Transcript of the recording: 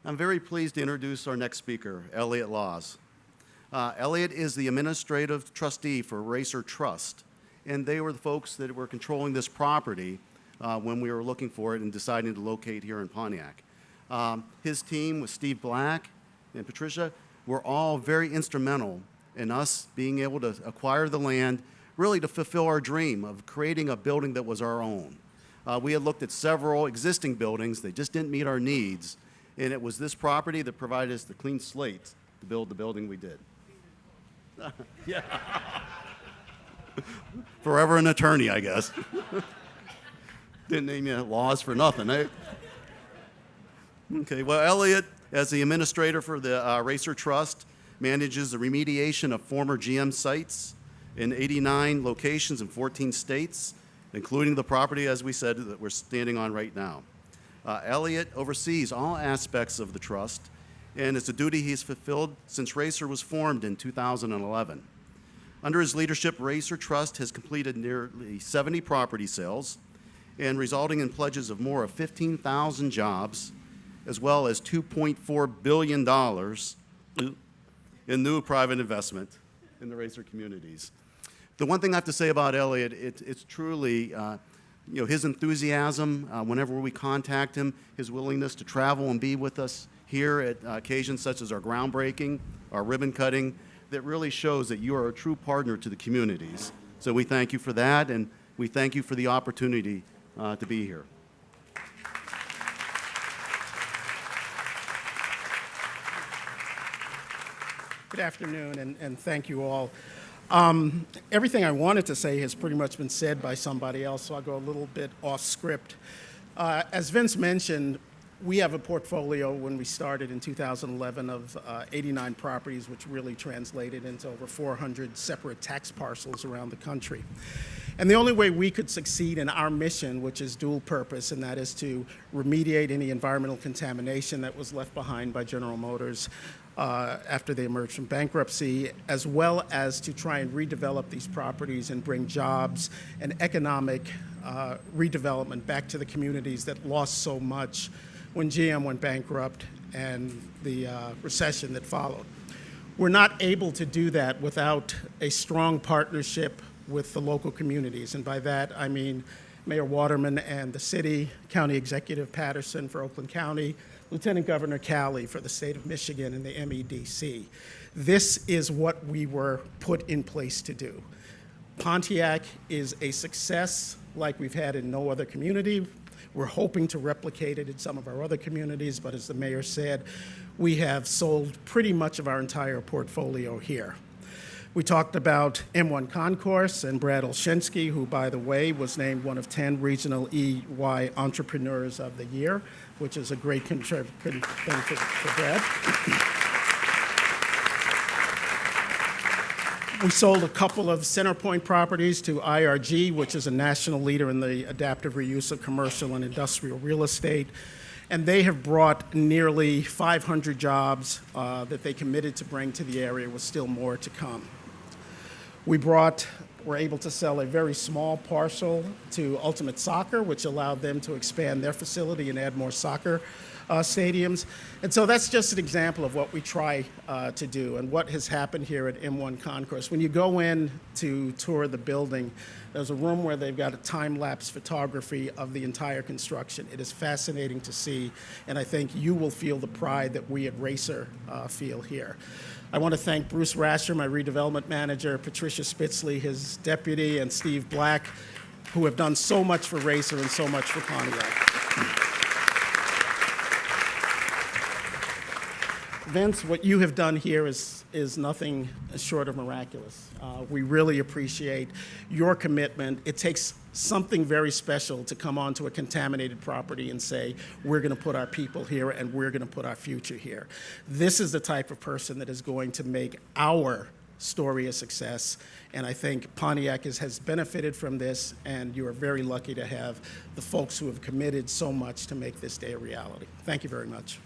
I'm very pleased to introduce our next speaker, Elliott Laws. Elliott is the administrative trustee for Racer Trust, and they were the folks that were controlling this property when we were looking for it and deciding to locate here in Pontiac. His team with Steve Black and Patricia were all very instrumental in us being able to acquire the land, really to fulfill our dream of creating a building that was our own. We had looked at several existing buildings that just didn't meet our needs, and it was this property that provided us the clean slate to build the building we did. Yeah. Forever an attorney, I guess. Didn't name you Laws for nothing, eh? Okay, well, Elliott, as the administrator for the Racer Trust, manages the remediation of former GM sites in 89 locations in 14 states, including the property, as we said, that we're standing on right now. Elliott oversees all aspects of the trust, and it's a duty he's fulfilled since Racer was formed in 2011. Under his leadership, Racer Trust has completed nearly 70 property sales, and resulting in pledges of more of 15,000 jobs, as well as $2.4 billion in new private investment in the Racer communities. The one thing I have to say about Elliott, it's truly his enthusiasm whenever we contact him, his willingness to travel and be with us here at occasions such as our groundbreaking, our ribbon cutting, that really shows that you are a true partner to the communities. So we thank you for that, and we thank you for the opportunity to be here. Good afternoon, and thank you all. Everything I wanted to say has pretty much been said by somebody else, so I'll go a little bit off script. As Vince mentioned, we have a portfolio when we started in 2011 of 89 properties, which really translated into over 400 separate tax parcels around the country. And the only way we could succeed in our mission, which is dual purpose, and that is to remediate any environmental contamination that was left behind by General Motors after they emerged from bankruptcy, as well as to try and redevelop these properties and bring jobs and economic redevelopment back to the communities that lost so much when GM went bankrupt and the recession that followed. We're not able to do that without a strong partnership with the local communities, and by that I mean Mayor Waterman and the city, County Executive Patterson for Oakland County, Lieutenant Governor Calley for the state of Michigan, and the MEDC. This is what we were put in place to do. Pontiac is a success like we've had in no other community. We're hoping to replicate it in some of our other communities, but as the mayor said, we have sold pretty much of our entire portfolio here. We talked about M1 Concourse and Brad Olshinsky, who, by the way, was named one of 10 regional EY Entrepreneurs of the Year, which is a great thing for Brad. We sold a couple of CenterPoint properties to IRG, which is a national leader in the adaptive reuse of commercial and industrial real estate. And they have brought nearly 500 jobs that they committed to bring to the area, with still more to come. We were able to sell a very small parcel to Ultimate Soccer, which allowed them to expand their facility and add more soccer stadiums. And so that's just an example of what we try to do and what has happened here at M1 Concourse. When you go in to tour the building, there's a room where they've got a time-lapse photography of the entire construction. It is fascinating to see, and I think you will feel the pride that we at Racer feel here. I want to thank Bruce Rasher, my redevelopment manager, Patricia Spitzley, his deputy, and Steve Black, who have done so much for Racer and so much for Pontiac. Vince, what you have done here is nothing short of miraculous. We really appreciate your commitment. It takes something very special to come onto a contaminated property and say, we're going to put our people here and we're going to put our future here. This is the type of person that is going to make our story a success, and I think Pontiac has benefited from this, and you are very lucky to have the folks who have committed so much to make this day a reality. Thank you very much.